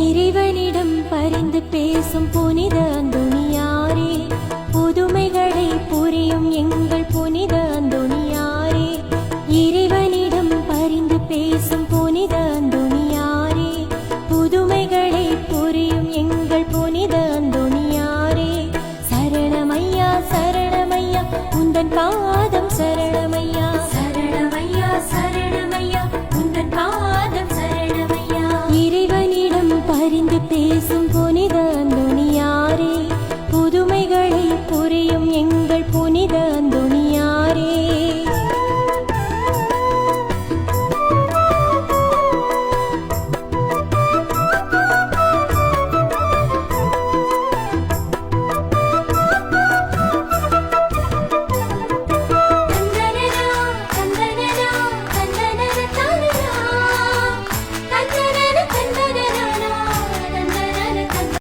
இறைவனிடம் பரிந்து பேசும் புனித அந்தோணியாரே, புதுமைகளை புரியும் எங்கள் புனித அந்தோணியாரே. இறைவனிடம் பரிந்து பேசும் புனித அந்தோணியாரே, புதுமைகளை புரியும் எங்கள் புனித அந்தோணியாரே.